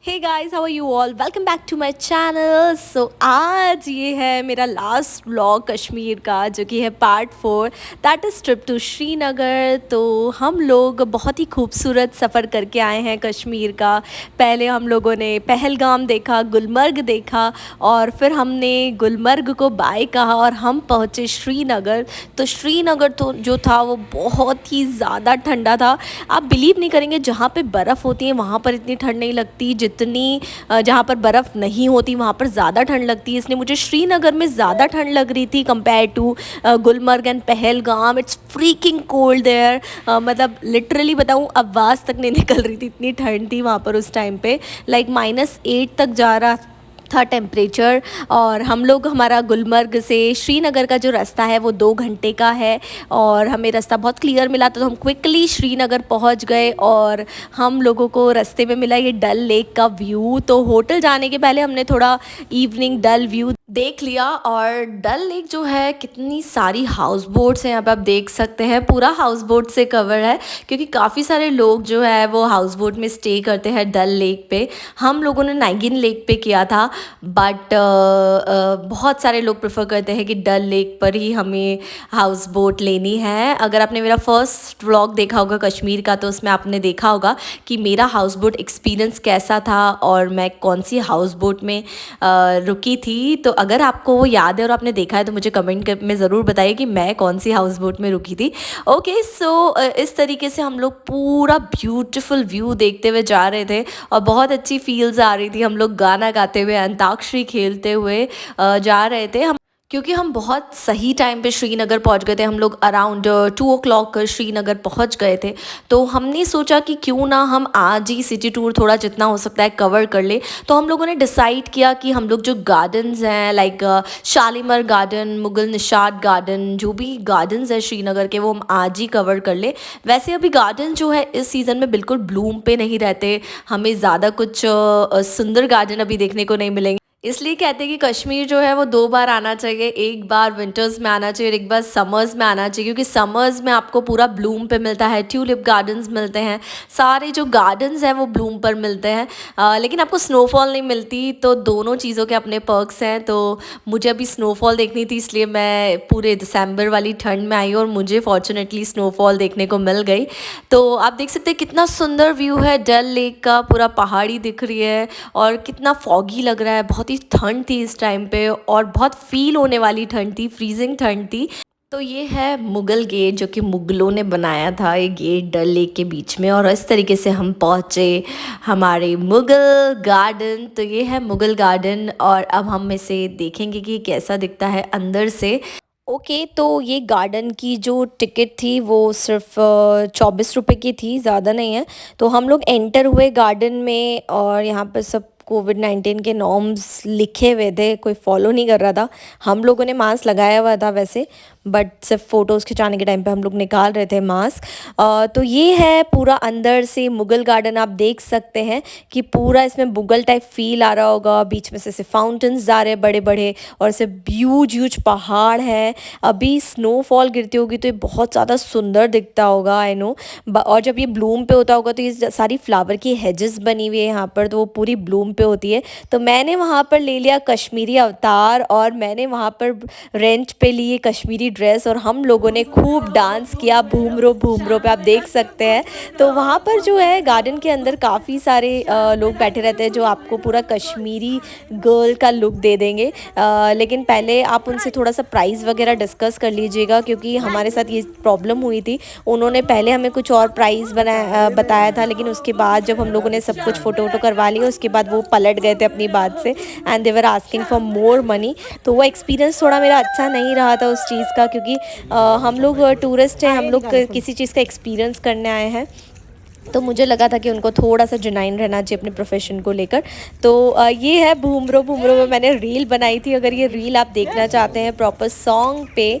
Hey guys, how are you all? Welcome back to my channel. So आज ये है मेरा लास्ट व्लॉग कश्मीर का, जो कि है part 4, that is trip to Srinagar. तो हम लोग बहुत ही खूबसूरत सफ़र करके आए हैं कश्मीर का। पहले हम लोगों ने पहलगाम देखा, गुलमर्ग देखा, और फिर हमने गुलमर्ग को बाय कहा और हम पहुँचे श्रीनगर। तो श्रीनगर तो जो था वो बहुत ही ज़्यादा ठंडा था। आप बिलीव नहीं करेंगे, जहाँ पे बर्फ़ होती है वहाँ पर इतनी ठंड नहीं लगती जितनी जहाँ पर बर्फ़ नहीं होती वहाँ पर ज़्यादा ठंड लगती है। इसलिए मुझे श्रीनगर में ज़्यादा ठंड लग रही थी compare to Gulmarg and Pahalgam. It's freaking cold there. मतलब लिटरली बताऊँ, आवाज़ तक नहीं निकल रही थी, इतनी ठंड थी वहाँ पर उस टाइम पे। लाइक -8 तक जा रहा था टेम्परेचर। और हम लोग, हमारा गुलमर्ग से श्रीनगर का जो रास्ता है वो 2 घंटे का है, और हमें रास्ता बहुत क्लियर मिला, तो हम क्विकली श्रीनगर पहुंच गए। और हम लोगों को रास्ते में मिला ये डल लेक का व्यू। तो होटल जाने के पहले हमने थोड़ा इवनिंग डल व्यू देख लिया। और डल लेक जो है, कितनी सारी हाउस बोट्स हैं यहाँ पे, आप देख सकते हैं पूरा हाउस बोट से कवर है, क्योंकि काफ़ी सारे लोग जो है वो हाउस बोट में स्टे करते हैं डल लेक पे। हम लोगों ने नागिन लेक पे किया था, बट बहुत सारे लोग प्रेफर करते हैं कि डल लेक पर ही हमें हाउस बोट लेनी है। अगर आपने मेरा फर्स्ट व्लॉग देखा होगा कश्मीर का, तो उसमें आपने देखा होगा कि मेरा हाउस बोट एक्सपीरियंस कैसा था और मैं कौन सी हाउस बोट में रुकी थी। तो अगर आपको वो याद है और आपने देखा है तो मुझे कमेंट में ज़रूर बताइए कि मैं कौन सी हाउस बोट में रुकी थी। ओके, सो इस तरीके से हम लोग पूरा ब्यूटीफुल व्यू देखते हुए जा रहे थे, और बहुत अच्छी फील्स आ रही थी। हम लोग गाना गाते हुए, अंताक्षरी खेलते हुए जा रहे थे। क्योंकि हम बहुत सही टाइम पे श्रीनगर पहुंच गए थे। हम लोग अराउंड 2 o'clock श्रीनगर पहुंच गए थे। तो हमने सोचा कि क्यों ना हम आज ही सिटी टूर थोड़ा जितना हो सकता है कवर कर ले। तो हम लोगों ने डिसाइड किया कि हम लोग जो गार्डन्स हैं, like Shalimar garden, Mughal Nishat garden, जो भी गार्डन्स हैं श्रीनगर के, वो हम आज ही कवर कर ले। वैसे अभी गार्डन जो है इस सीज़न में बिल्कुल ब्लूम पे नहीं रहते, हमें ज़्यादा कुछ सुंदर गार्डन अभी देखने को नहीं मिलेंगे। इसलिए कहते हैं कि कश्मीर जो है वो 2 बार आना चाहिए, एक बार विंटर्स में आना चाहिए और एक बार समर्स में आना चाहिए, क्योंकि समर्स में आपको पूरा ब्लूम पे मिलता है, ट्यूलिप गार्डन्स मिलते हैं, सारे जो गार्डन्स हैं वो ब्लूम पर मिलते हैं। लेकिन आपको स्नोफॉल नहीं मिलती। तो दोनों चीज़ों के अपने पर्क्स हैं। तो मुझे अभी स्नोफॉल देखनी थी, इसलिए मैं पूरे दिसंबर वाली ठंड में आई और मुझे फॉर्चुनेटली स्नोफॉल देखने को मिल गई। तो आप देख सकते हैं कितना सुंदर व्यू है डल लेक का, पूरा पहाड़ी दिख रही है और कितना फॉगी लग रहा है। बहुत ही ठंड थी इस टाइम पे, और बहुत फील होने वाली ठंड थी, फ्रीजिंग ठंड थी। तो ये है मुगल गेट, जो कि मुगलों ने बनाया था, ये गेट डल लेक के बीच में। और इस तरीके से हम पहुँचे हमारे मुगल गार्डन। तो ये है मुगल गार्डन, और अब हम इसे देखेंगे कि कैसा दिखता है अंदर से। ओके, तो ये गार्डन की जो टिकट थी वो सिर्फ 24 रुपये की थी, ज़्यादा नहीं है। तो हम लोग एंटर हुए गार्डन में, और यहाँ पर सब कोविड-19 के नॉर्म्स लिखे हुए थे, कोई फॉलो नहीं कर रहा था। हम लोगों ने मास्क लगाया हुआ था वैसे, बट सिर्फ फ़ोटोज़ खिंचाने के टाइम पे हम लोग निकाल रहे थे मास्क। तो ये है पूरा अंदर से मुगल गार्डन। आप देख सकते हैं कि पूरा इसमें मुगल टाइप फील आ रहा होगा। बीच में से फाउंटेन्स जा रहे हैं बड़े बड़े, और ऐसे ह्यूज ह्यूज पहाड़ है। अभी स्नोफॉल गिरती होगी तो ये बहुत ज़्यादा सुंदर दिखता होगा, आई नो। और जब ये ब्लूम पे होता होगा तो ये सारी फ्लावर की हेजेस बनी हुई है यहाँ पर, तो वो पूरी ब्लूम पे होती है। तो मैंने वहाँ पर ले लिया कश्मीरी अवतार, और मैंने वहाँ पर रेंट पे लिए कश्मीरी ड्रेस, और हम लोगों ने खूब डांस किया भूमरो पे, आप देख सकते हैं। तो वहाँ पर जो है गार्डन के अंदर काफ़ी सारे लोग बैठे रहते हैं, जो आपको पूरा कश्मीरी गर्ल का लुक दे देंगे। लेकिन पहले आप उनसे थोड़ा सा प्राइस वगैरह डिस्कस कर लीजिएगा, क्योंकि हमारे साथ ये प्रॉब्लम हुई थी। उन्होंने पहले हमें कुछ और प्राइस बताया था, लेकिन उसके बाद जब हम लोगों ने सब कुछ फ़ोटो वोटो करवा लिया, उसके बाद वो पलट गए थे अपनी बात से, and they were asking for more money. तो वो एक्सपीरियंस थोड़ा मेरा अच्छा नहीं रहा था उस चीज़ का, क्योंकि हम लोग टूरिस्ट हैं, हम लोग किसी चीज़ का एक्सपीरियंस करने आए हैं। तो मुझे लगा था कि उनको थोड़ा सा जेन्युइन रहना चाहिए अपने प्रोफेशन को लेकर। तो ये है भूमरो में मैंने रील बनाई थी। अगर ये रील आप देखना चाहते हैं प्रॉपर सॉन्ग पे,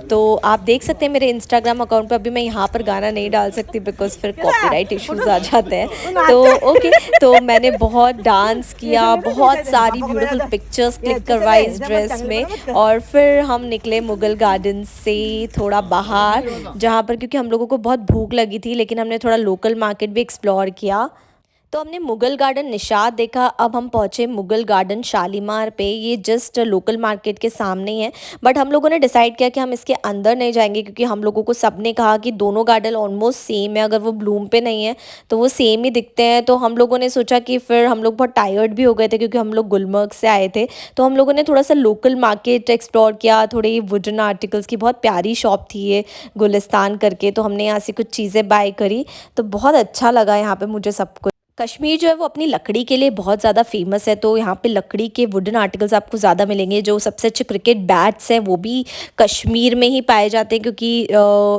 तो आप देख सकते हैं मेरे इंस्टाग्राम अकाउंट पे। अभी मैं यहाँ पर गाना नहीं डाल सकती बिकॉज फिर कॉपीराइट इश्यूज आ जाते हैं। तो ओके, तो मैंने बहुत डांस किया, बहुत सारी ब्यूटीफुल पिक्चर्स क्लिक करवाई इस ड्रेस में, और फिर हम निकले मुगल गार्डन से थोड़ा बाहर, जहाँ पर क्योंकि हम लोगों को बहुत भूख लगी थी, लेकिन हमने थोड़ा लोकल मार्केट भी एक्सप्लोर किया। तो हमने मुगल गार्डन निशात देखा। अब हम पहुंचे मुगल गार्डन शालीमार पे। ये जस्ट लोकल मार्केट के सामने ही है। बट हम लोगों ने डिसाइड किया कि हम इसके अंदर नहीं जाएंगे, क्योंकि हम लोगों को सबने कहा कि दोनों गार्डन ऑलमोस्ट सेम है, अगर वो ब्लूम पे नहीं है तो वो सेम ही दिखते हैं। तो हम लोगों ने सोचा कि फिर हम लोग बहुत टायर्ड भी हो गए थे, क्योंकि हम लोग गुलमर्ग से आए थे। तो हम लोगों ने थोड़ा सा लोकल मार्केट एक्सप्लोर किया। थोड़े वुडन आर्टिकल्स की बहुत प्यारी शॉप थी ये, गुलिस्तान करके। तो हमने यहाँ से कुछ चीज़ें बाय करी। तो बहुत अच्छा लगा यहाँ पे मुझे सब कुछ। कश्मीर जो है वो अपनी लकड़ी के लिए बहुत ज़्यादा फेमस है। तो यहाँ पे लकड़ी के वुडन आर्टिकल्स आपको ज़्यादा मिलेंगे। जो सबसे अच्छे क्रिकेट बैट्स हैं वो भी कश्मीर में ही पाए जाते हैं, क्योंकि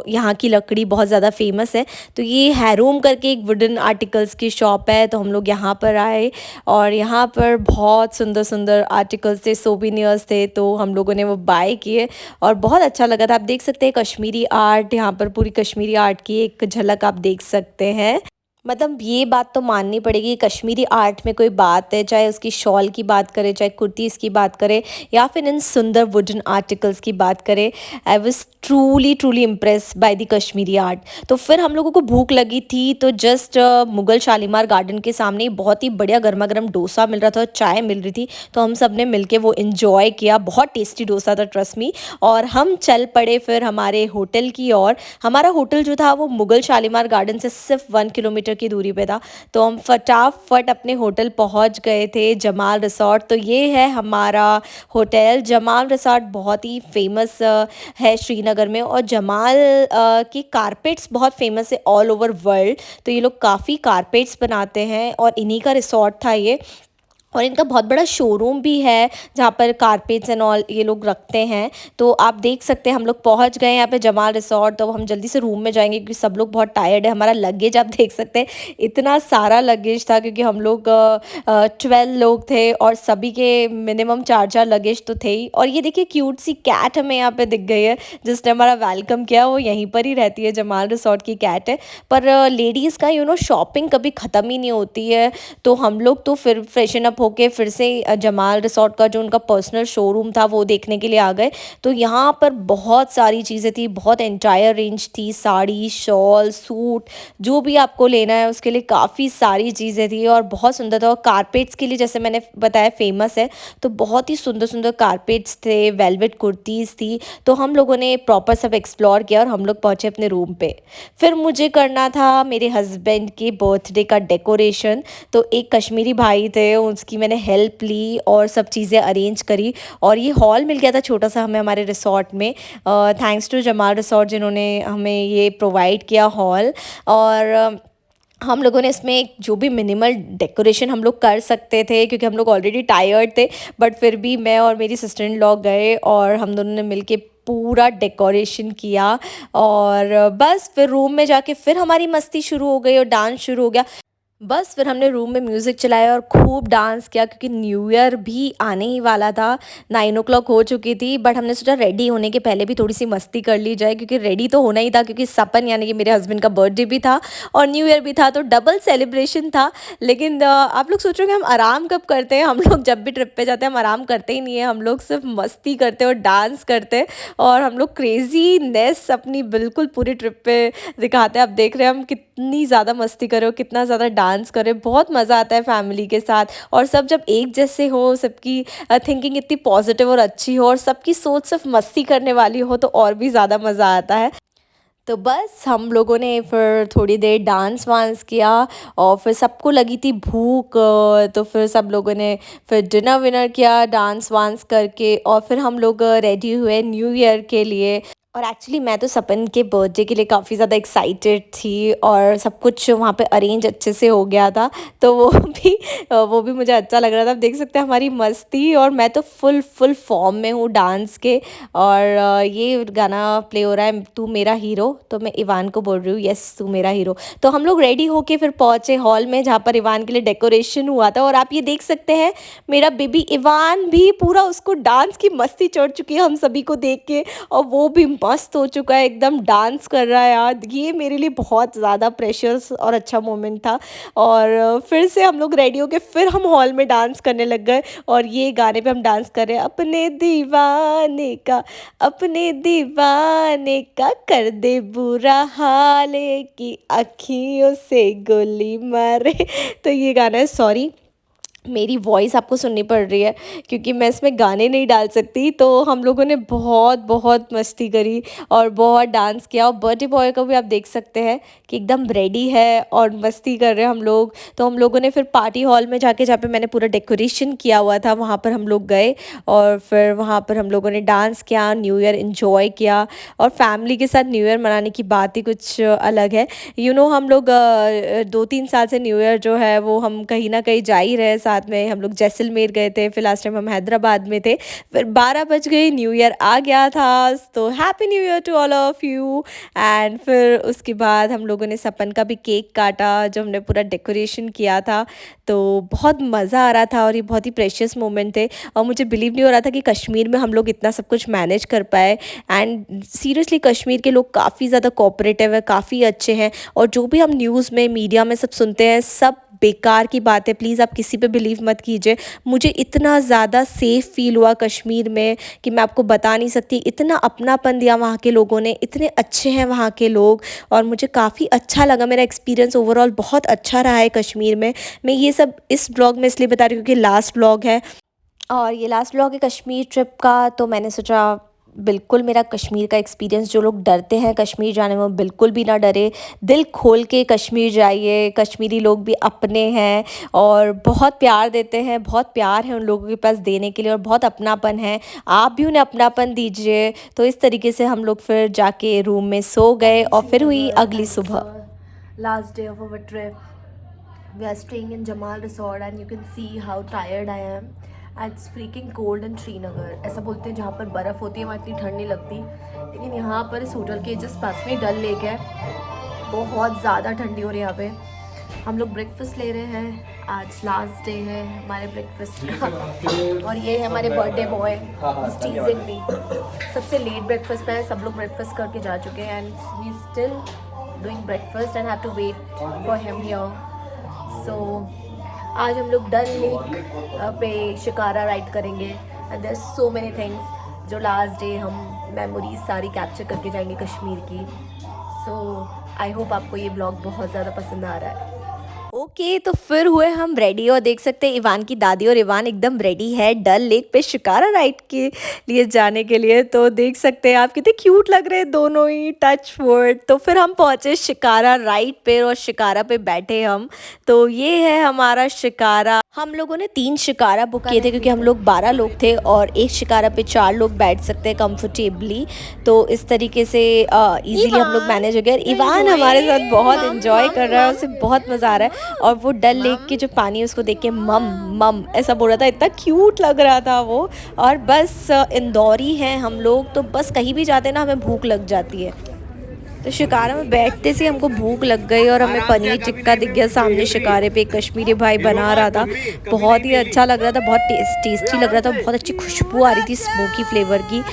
यहाँ की लकड़ी बहुत ज़्यादा फेमस है। तो ये हैरूम करके एक वुडन आर्टिकल्स की शॉप है। तो हम लोग यहाँ पर आए और यहाँ पर बहुत सुंदर सुंदर आर्टिकल्स थे, सोविनियर्स थे। तो हम लोगों ने वो बाय किए और बहुत अच्छा लगा था। आप देख सकते हैं कश्मीरी आर्ट, यहाँ पर पूरी कश्मीरी आर्ट की एक झलक आप देख सकते हैं। मतलब ये बात तो माननी पड़ेगी, कश्मीरी आर्ट में कोई बात है, चाहे उसकी शॉल की बात करें, चाहे कुर्तीज़ की बात करें, या फिर इन सुंदर वुडन आर्टिकल्स की बात करें। I was truly truly impress by the Kashmiri art. तो फिर हम लोगों को भूख लगी थी, तो जस्ट मुगल शालीमार गार्डन के सामने बहुत ही बढ़िया गर्मा गर्म डोसा मिल रहा था और चाय मिल रही थी। तो हम सब ने मिल वो इन्जॉय किया। बहुत टेस्टी डोसा था, ट्रस्ट मी। और हम चल पड़े फिर हमारे होटल की ओर। हमारा होटल जो था वो मुगल शालीमार गार्डन से सिर्फ 1 किलोमीटर की दूरी पे था। तो हम फटाफट अपने होटल पहुंच गए थे, जमाल रिसॉर्ट। तो ये है हमारा होटल। जमाल रिसॉर्ट बहुत ही फेमस है श्रीनगर में, और जमाल की कारपेट्स बहुत फेमस है ऑल ओवर वर्ल्ड। तो ये लोग काफ़ी कारपेट्स बनाते हैं और इन्हीं का रिसॉर्ट था ये। और इनका बहुत बड़ा शोरूम भी है जहाँ पर कारपेट्स एंड ऑल ये लोग रखते हैं। तो आप देख सकते हैं हम लोग पहुँच गए यहाँ पे जमाल रिसॉर्ट। तो हम जल्दी से रूम में जाएंगे, क्योंकि सब लोग बहुत टायर्ड है। हमारा लगेज आप देख सकते हैं, इतना सारा लगेज था, क्योंकि हम लोग 12 लोग थे और सभी के मिनिमम 4-4 लगेज तो थे ही। और ये देखिए क्यूट सी कैट हमें यहाँ पे दिख गई है, जिसने हमारा वेलकम किया। वो यहीं पर ही रहती है, जमाल रिसॉर्ट की कैट है। पर लेडीज़ का शॉपिंग कभी ख़त्म ही नहीं होती है। तो हम लोग तो फिर फ्रेशन अप होके फिर से जमाल रिसॉर्ट का जो उनका पर्सनल शोरूम था वो देखने के लिए आ गए। तो यहाँ पर बहुत सारी चीज़ें थी, बहुत एंटायर रेंज थी, साड़ी, शॉल, सूट, जो भी आपको लेना है उसके लिए काफ़ी सारी चीज़ें थी और बहुत सुंदर था। और कारपेट्स के लिए जैसे मैंने बताया फेमस है, तो बहुत ही सुंदर सुंदर कारपेट्स थे, वेलवेट कुर्तीज़ थी। तो हम लोगों ने प्रॉपर सब एक्सप्लोर किया और हम लोग पहुँचे अपने रूम पे। फिर मुझे करना था मेरे हस्बैंड के बर्थडे का डेकोरेशन। तो एक कश्मीरी भाई थे, उसकी मैंने हेल्प ली और सब चीज़ें अरेंज करी। और ये हॉल मिल गया था छोटा सा हमें हमारे रिसॉर्ट में। थैंक्स टू जमाल रिसॉर्ट जिन्होंने हमें ये प्रोवाइड किया हॉल। और हम लोगों ने इसमें जो भी मिनिमल डेकोरेशन हम लोग कर सकते थे, क्योंकि हम लोग ऑलरेडी टायर्ड थे, बट फिर भी मैं और मेरी सिस्टर इन लॉ गए और हम दोनों ने मिलके पूरा डेकोरेशन किया। और बस फिर रूम में जाके फिर हमारी मस्ती शुरू हो गई और डांस शुरू हो गया। बस फिर हमने रूम में म्यूज़िक चलाया और खूब डांस किया, क्योंकि न्यू ईयर भी आने ही वाला था। 9 o'clock हो चुकी थी, बट हमने सोचा रेडी होने के पहले भी थोड़ी सी मस्ती कर ली जाए, क्योंकि रेडी तो होना ही था, क्योंकि सपन यानी कि मेरे हस्बैंड का बर्थडे भी था और न्यू ईयर भी था, तो डबल सेलिब्रेशन था। लेकिन आप लोग सोच रहे हो कि हम आराम कब करते हैं। हम लोग जब भी ट्रिप पे जाते हैं हम आराम करते ही नहीं है, हम लोग सिर्फ मस्ती करते हैं और डांस करते हैं। और हम लोग क्रेजीनेस अपनी बिल्कुल पूरी ट्रिप पे दिखाते हैं। आप देख रहे हैं हम कितनी ज़्यादा मस्ती कर रहे हो, कितना ज़्यादा डांस कर रहे हो। बहुत मज़ा आता है फैमिली के साथ, और सब जब एक जैसे हो, सबकी थिंकिंग इतनी पॉजिटिव और अच्छी हो और सबकी सोच सिर्फ मस्ती करने वाली हो, तो और भी ज़्यादा मज़ा आता है। तो बस हम लोगों ने फिर थोड़ी देर डांस वांस किया और फिर सबको लगी थी भूख। तो फिर सब लोगों ने फिर डिनर विनर किया डांस वांस करके, और फिर हम लोग रेडी हुए न्यू ईयर के लिए। और एक्चुअली मैं तो सपन के बर्थडे के लिए काफ़ी ज़्यादा एक्साइटेड थी, और सब कुछ वहाँ पे अरेंज अच्छे से हो गया था। तो वो भी मुझे अच्छा लग रहा था। आप देख सकते हैं हमारी मस्ती, और मैं तो फुल फॉर्म में हूँ डांस के। और ये गाना प्ले हो रहा है, तू मेरा हीरो। तो मैं इवान को बोल रही हूँ, यस तू मेरा हीरो। तो हम लोग रेडी होके फिर पहुँचे हॉल में, जहाँ पर इवान के लिए डेकोरेशन हुआ था। और आप ये देख सकते हैं मेरा बेबी इवान भी पूरा, उसको डांस की मस्ती चढ़ चुकी है हम सभी को देख के, और वो भी मस्त हो चुका है, एकदम डांस कर रहा है यार। ये मेरे लिए बहुत ज़्यादा प्रेशियस और अच्छा मोमेंट था। और फिर से हम लोग रेडी होके फिर हम हॉल में डांस करने लग गए और ये गाने पे हम डांस कर रहे हैं, अपने दीवाने का कर दे बुरा हाल की अखियों से गोली मारे। तो ये गाना है, सॉरी मेरी वॉइस आपको सुननी पड़ रही है क्योंकि मैं इसमें गाने नहीं डाल सकती। तो हम लोगों ने बहुत बहुत मस्ती करी और बहुत डांस किया। और बर्थडे बॉय को भी आप देख सकते हैं कि एकदम रेडी है और मस्ती कर रहे हैं हम लोग। तो हम लोगों ने फिर पार्टी हॉल में जाके, जहाँ पे मैंने पूरा डेकोरेशन किया हुआ था, वहाँ पर हम लोग गए और फिर वहाँ पर हम लोगों ने डांस किया, न्यू ईयर इन्जॉय किया। और फैमिली के साथ न्यू ईयर मनाने की बात ही कुछ अलग है। हम लोग 2-3 साल से न्यू ईयर जो है वो हम कहीं ना कहीं जा ही रहे। साथ में हम लोग जैसलमेर गए थे, फिर लास्ट टाइम हम हैदराबाद में थे। फिर 12 बज गई, न्यू ईयर आ गया था। तो happy new year to all of you. And फिर उसके बाद हम लोगों ने सपन का भी केक काटा, जो हमने पूरा डेकोरेशन किया था। तो बहुत मज़ा आ रहा था और ये बहुत ही प्रेशियस मोमेंट थे। और मुझे बिलीव नहीं हो रहा था कि कश्मीर में हम लोग इतना सब कुछ मैनेज कर पाए। एंड सीरियसली कश्मीर के लोग काफ़ी ज़्यादा कोऑपरेटिव है, काफ़ी अच्छे हैं। और जो भी हम न्यूज़ में, मीडिया में सब सुनते हैं, सब बेकार की बात है। प्लीज़ आप किसी पे बिलीव मत कीजिए। मुझे इतना ज़्यादा सेफ़ फील हुआ कश्मीर में कि मैं आपको बता नहीं सकती। इतना अपनापन दिया वहाँ के लोगों ने, इतने अच्छे हैं वहाँ के लोग और मुझे काफ़ी अच्छा लगा। मेरा एक्सपीरियंस ओवरऑल बहुत अच्छा रहा है कश्मीर में। मैं ये सब इस ब्लॉग में इसलिए बता रही हूँ क्योंकि लास्ट ब्लॉग है और ये लास्ट ब्लॉग है कश्मीर ट्रिप का। तो मैंने सोचा बिल्कुल मेरा कश्मीर का एक्सपीरियंस, जो लोग डरते हैं कश्मीर जाने में, वो बिल्कुल भी ना डरे। दिल खोल के कश्मीर जाइए। कश्मीरी लोग भी अपने हैं और बहुत प्यार देते हैं, बहुत प्यार है उन लोगों के पास देने के लिए और बहुत अपनापन है। आप भी उन्हें अपनापन दीजिए। तो इस तरीके से हम लोग फिर जाके रूम में सो गए और फिर हुई अगली सुबह। Last day of our trip, we are staying in Jamal Resort and you can see how tired I am. It's freaking cold in Srinagar. ऐसा बोलते हैं जहाँ पर बर्फ़ होती है वहाँ इतनी ठंड नहीं लगती, लेकिन यहाँ पर इस होटल के जस्ट पास में डल लेक है, बहुत ज़्यादा ठंडी हो रही है यहाँ पे। हम लोग ब्रेकफास्ट ले रहे हैं, आज लास्ट डे है हमारे ब्रेकफास्ट का। और ये है हमारे बर्थडे बॉय टीजिंग मी। सबसे लेट ब्रेकफास्ट में सब लोग ब्रेकफास्ट करके जा चुके हैं and we still doing breakfast and have to wait for him here. So आज हम लोग डल लेक पे शिकारा राइड करेंगे and there so many things जो लास्ट डे हम मेमोरीज सारी कैप्चर करके जाएंगे कश्मीर की। सो आई होप आपको ये ब्लॉग बहुत ज़्यादा पसंद आ रहा है। ओके तो फिर हुए हम रेडी और देख सकते हैं इवान की दादी और इवान एकदम रेडी है डल लेक पे शिकारा राइड के लिए जाने के लिए। तो देख सकते हैं आप कितने क्यूट लग रहे हैं दोनों ही, टच वर्ड। तो फिर हम पहुंचे शिकारा राइड पे और शिकारा पे बैठे हम। तो ये है हमारा शिकारा। हम लोगों ने 3 शिकारा बुक किए थे क्योंकि हम लोग 12 लोग थे और एक शिकारा पे 4 लोग बैठ सकते हैं कंफर्टेबली। तो इस तरीके से इजीली हम लोग मैनेज हो गए। इवान हमारे साथ बहुत एंजॉय कर रहा है, उसे बहुत मज़ा आ रहा है। और वो डल लेक के जो पानी है उसको देख के मम मम ऐसा बोल रहा था, इतना क्यूट लग रहा था वो। और बस इंदौरी हैं हम लोग, तो बस कहीं भी जाते ना हमें भूख लग जाती है। तो शिकारा में बैठते से हमको भूख लग गई और हमें पनीर टिक्का दिख गया सामने शिकारे पे। एक कश्मीरी भाई बना रहा था, बहुत ही अच्छा लग रहा था, बहुत टेस्टी लग रहा था, बहुत अच्छी खुशबू आ रही थी स्मोकी फ्लेवर की।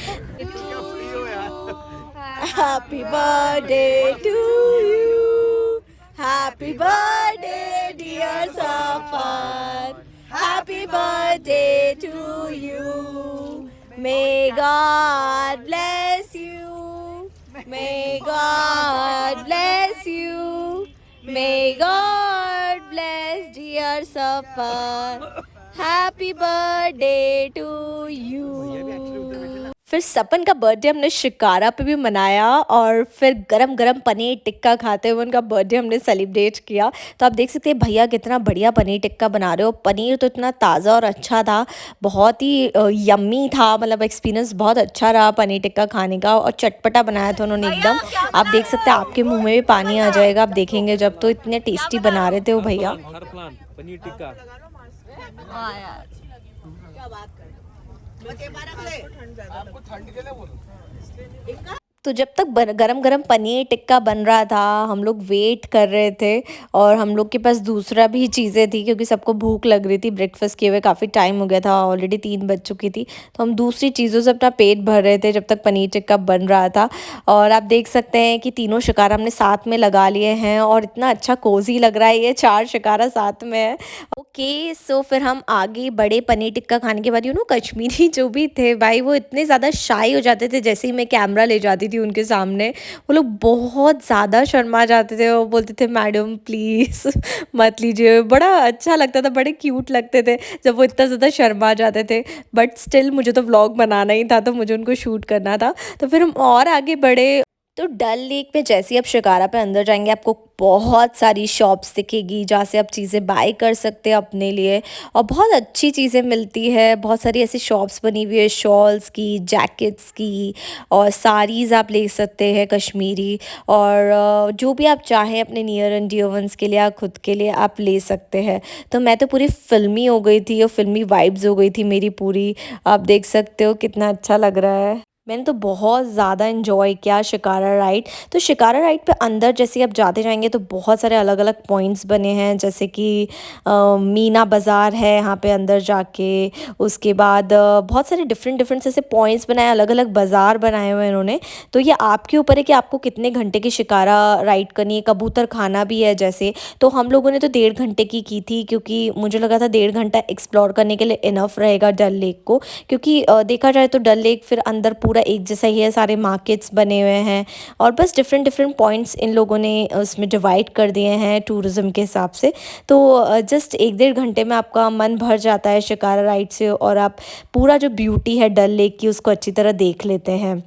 Happy birthday to you, happy birthday dear Safar, happy birthday to you, may God bless you, may God bless you, may God bless dear Safar, happy birthday to you। फिर सपन का बर्थडे हमने शिकारा पे भी मनाया और फिर गरम गरम पनीर टिक्का खाते हुए उनका बर्थडे हमने सेलिब्रेट किया। तो आप देख सकते हैं भैया कितना बढ़िया पनीर टिक्का बना रहे हो। पनीर तो इतना ताज़ा और अच्छा था, बहुत ही यम्मी था, मतलब एक्सपीरियंस बहुत अच्छा रहा पनीर टिक्का खाने का। और चटपटा बनाया था उन्होंने एकदम, आप देख सकते हैं आपके मुँह में भी पानी आ जाएगा आप देखेंगे जब। तो इतने टेस्टी बना रहे थे वो भैया। पनीर टिक्का तो जब तक गरम गरम पनीर टिक्का बन रहा था, हम लोग वेट कर रहे थे। और हम लोग के पास दूसरा भी चीज़ें थी क्योंकि सबको भूख लग रही थी, ब्रेकफास्ट किए हुए काफ़ी टाइम हो गया था, ऑलरेडी 3 बज चुकी थी। तो हम दूसरी चीज़ों से अपना पेट भर रहे थे जब तक पनीर टिक्का बन रहा था। और आप देख सकते हैं कि तीनों शिकारा हमने साथ में लगा लिए हैं और इतना अच्छा कोजी लग रहा है, ये 4 शिकारा साथ में है। ओके, सो फिर हम आगे बढ़े पनीर टिक्का खाने के बाद। कश्मीरी जो भी थे भाई, वो इतने ज़्यादा शाई हो जाते थे जैसे ही मैं कैमरा ले जाती थी उनके सामने। वो लोग बहुत ज़्यादा शर्मा जाते थे, वो बोलते थे मैडम प्लीज़ मत लीजिए। बड़ा अच्छा लगता था, बड़े क्यूट लगते थे जब वो इतना ज़्यादा शर्मा जाते थे। बट स्टिल मुझे तो व्लॉग बनाना ही था, तो मुझे उनको शूट करना था। तो फिर हम और आगे बढ़े। तो डल लेक में जैसे ही आप शिकारा पे अंदर जाएंगे, आपको बहुत सारी शॉप्स दिखेगी जहाँ से आप चीज़ें बाय कर सकते हैं अपने लिए। और बहुत अच्छी चीज़ें मिलती है, बहुत सारी ऐसी शॉप्स बनी हुई है शॉल्स की, जैकेट्स की, और साड़ीज़ आप ले सकते हैं कश्मीरी। और जो भी आप चाहें अपने नियर एंड डियर वंस के लिए या खुद के लिए आप ले सकते हैं। तो मैं तो पूरी फ़िल्मी हो गई थी और फ़िल्मी वाइब्स हो गई थी मेरी पूरी। आप देख सकते हो कितना अच्छा लग रहा है। मैंने तो बहुत ज़्यादा इन्जॉय किया शिकारा राइड। तो शिकारा राइड पे अंदर जैसे आप जाते जाएंगे तो बहुत सारे अलग अलग पॉइंट्स बने हैं, जैसे कि मीना बाज़ार है यहाँ पे अंदर जाके। उसके बाद बहुत सारे डिफरेंट डिफरेंट ऐसे पॉइंट्स बनाए, अलग अलग बाज़ार बनाए हुए हैं इन्होंने। तो ये आपके ऊपर है कि आपको कितने घंटे की शिकारा राइड करनी है। कबूतर खाना भी है जैसे। तो हम लोगों ने तो 1.5 घंटे की थी, क्योंकि मुझे लगा था 1.5 घंटा एक्सप्लोर करने के लिए इनफ रहेगा डल लेक को। क्योंकि देखा जाए तो डल लेक फिर अंदर पूरा एक जैसा ही है, सारे मार्केट्स बने हुए हैं। और बस डिफरेंट डिफरेंट पॉइंट्स इन लोगों ने उसमें डिवाइड कर दिए हैं टूरिज़्म के हिसाब से। तो जस्ट 1-1.5 घंटे में आपका मन भर जाता है शिकारा राइड से, और आप पूरा जो ब्यूटी है डल लेक की उसको अच्छी तरह देख लेते हैं।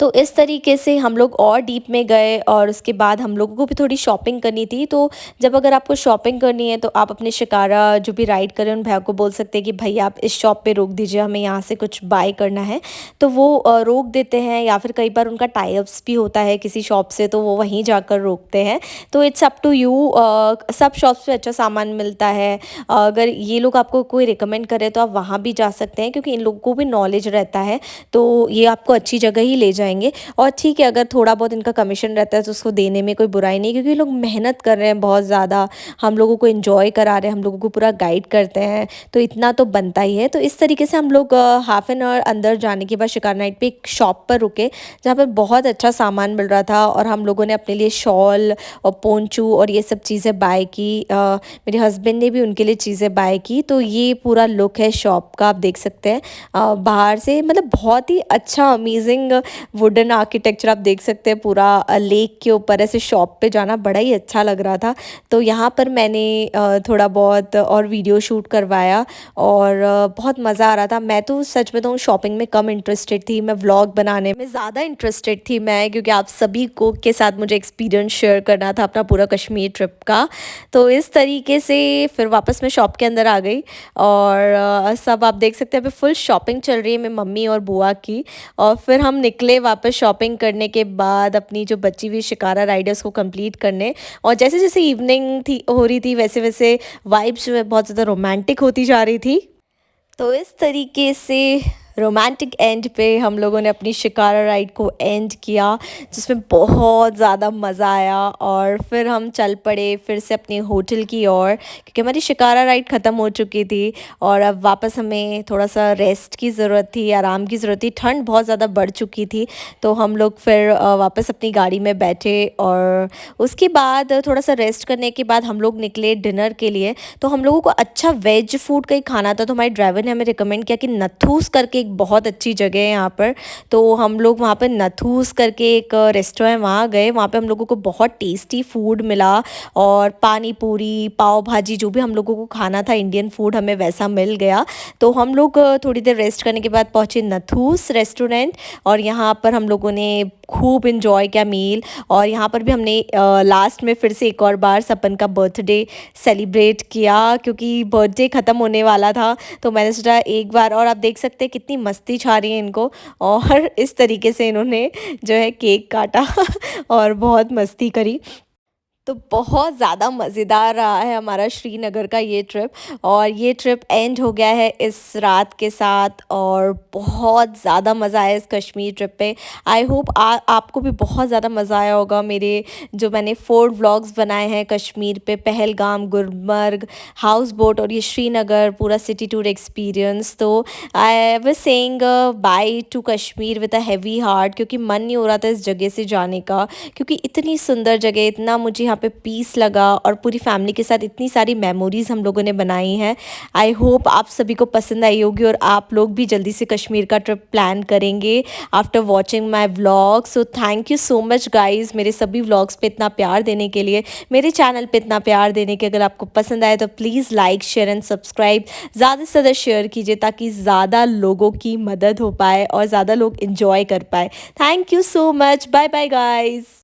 तो इस तरीके से हम लोग और डीप में गए, और उसके बाद हम लोगों को भी थोड़ी शॉपिंग करनी थी। तो जब अगर आपको शॉपिंग करनी है तो आप अपने शिकारा जो भी राइड करें उन भैया को बोल सकते हैं कि भैया आप इस शॉप पे रोक दीजिए, हमें यहाँ से कुछ बाय करना है। तो वो रोक देते हैं, या फिर कई बार उनका टाई अप्स भी होता है किसी शॉप से, तो वो वहीं जाकर रोकते हैं। तो इट्स अप टू यू। सब शॉप्स पे अच्छा सामान मिलता है। अगर ये लोग आपको कोई रिकमेंड करे तो आप वहाँ भी जा सकते हैं, क्योंकि इन लोगों को भी नॉलेज रहता है। तो ये आपको अच्छी जगह ही ले जाएँगे। और ठीक है, अगर थोड़ा बहुत इनका कमीशन रहता है तो उसको देने में कोई बुराई नहीं, क्योंकि ये लोग मेहनत कर रहे हैं बहुत ज़्यादा, हम लोगों को एंजॉय करा रहे हैं, हम लोगों को पूरा गाइड करते हैं, तो इतना तो बनता ही है। तो इस तरीके से हम लोग हाफ एन आवर अंदर जाने के बाद शिकार नाइट पे एक शॉप पर रुके, जहाँ पर बहुत अच्छा सामान मिल रहा था। और हम लोगों ने अपने लिए शॉल और पोंचू और ये सब चीज़ें बाय की। मेरे हस्बैंड ने भी उनके लिए चीज़ें बाय की। तो ये पूरा लुक है शॉप का, आप देख सकते हैं बाहर से। मतलब बहुत ही अच्छा अमेजिंग वुडन आर्किटेक्चर आप देख सकते हैं पूरा लेक के ऊपर। ऐसे शॉप पे जाना बड़ा ही अच्छा लग रहा था। तो यहाँ पर मैंने थोड़ा बहुत और वीडियो शूट करवाया, और बहुत मज़ा आ रहा था। मैं तो सच बताऊँ शॉपिंग में कम इंटरेस्टेड थी, मैं व्लॉग बनाने में ज़्यादा इंटरेस्टेड थी मैं, क्योंकि आप सभी को के साथ मुझे एक्सपीरियंस शेयर करना था अपना पूरा कश्मीर ट्रिप का। तो इस तरीके से फिर वापस मैं शॉप के अंदर आ गई, और सब आप देख सकते हैं अभी फुल शॉपिंग चल रही है मेरी मम्मी और बुआ की। और फिर हम निकले वापस शॉपिंग करने के बाद अपनी जो बची हुई शिकारा राइडर्स को कंप्लीट करने। और जैसे जैसे इवनिंग थी हो रही थी, वैसे वैसे वाइब्स जो है बहुत ज़्यादा रोमांटिक होती जा रही थी। तो इस तरीके से रोमांटिक एंड पे हम लोगों ने अपनी शिकारा राइड को एंड किया, जिसमें बहुत ज़्यादा मज़ा आया। और फिर हम चल पड़े फिर से अपने होटल की ओर, क्योंकि हमारी शिकारा राइड ख़त्म हो चुकी थी, और अब वापस हमें थोड़ा सा रेस्ट की ज़रूरत थी, आराम की ज़रूरत थी। ठंड बहुत ज़्यादा बढ़ चुकी थी। तो हम लोग फिर वापस अपनी गाड़ी में बैठे, और उसके बाद थोड़ा सा रेस्ट करने के बाद हम लोग निकले डिनर के लिए। तो हम लोगों को अच्छा वेज फूड कहीं खाना था, तो हमारे ड्राइवर ने हमें रिकमेंड किया कि नथूस करके एक बहुत अच्छी जगह है यहाँ पर। तो हम लोग वहाँ पर नथूस करके एक रेस्टोरेंट है, वहाँ गए। वहाँ पे हम लोगों को बहुत टेस्टी फूड मिला, और पानी पूरी, पाव भाजी, जो भी हम लोगों को खाना था इंडियन फूड, हमें वैसा मिल गया। तो हम लोग थोड़ी देर रेस्ट करने के बाद पहुँचे नथूस रेस्टोरेंट, और यहाँ पर हम लोगों ने खूब इन्जॉय किया मील। और यहाँ पर भी हमने लास्ट में फिर से एक और बार सपन का बर्थडे सेलिब्रेट किया, क्योंकि बर्थडे ख़त्म होने वाला था। तो मैंने सोचा एक बार, और आप देख सकते हैं कितनी मस्ती छा रही है इनको। और इस तरीके से इन्होंने जो है केक काटा और बहुत मस्ती करी। तो बहुत ज़्यादा मज़ेदार रहा है हमारा श्रीनगर का ये ट्रिप और ये ट्रिप एंड हो गया है इस रात के साथ और बहुत ज़्यादा मज़ा आया इस कश्मीर ट्रिप पे। आई होप आपको भी बहुत ज़्यादा मज़ा आया होगा मेरे जो मैंने 4 व्लॉग्स बनाए हैं कश्मीर पे, पहलगाम, गुलमर्ग, हाउस बोट और ये श्रीनगर पूरा सिटी टूर एक्सपीरियंस। तो I was saying bye to Kashmir with a heavy heart, क्योंकि मन नहीं हो रहा था इस जगह से जाने का, क्योंकि इतनी सुंदर जगह, इतना मुझे यहाँ पे पीस लगा और पूरी फैमिली के साथ इतनी सारी मेमोरीज हम लोगों ने बनाई हैं। आई होप आप सभी को पसंद आई होगी और आप लोग भी जल्दी से कश्मीर का ट्रिप प्लान करेंगे after watching my vlog. So thank you so much guys मेरे सभी व्लॉग्स पे इतना प्यार देने के लिए, मेरे चैनल पे इतना प्यार देने के। अगर आपको पसंद आए तो please like share and subscribe ज़्यादा से ज़्यादा शेयर कीजिए ताकि ज़्यादा लोगों की मदद हो पाए और ज़्यादा लोग इन्जॉय कर पाए। Thank you so much, bye bye guys.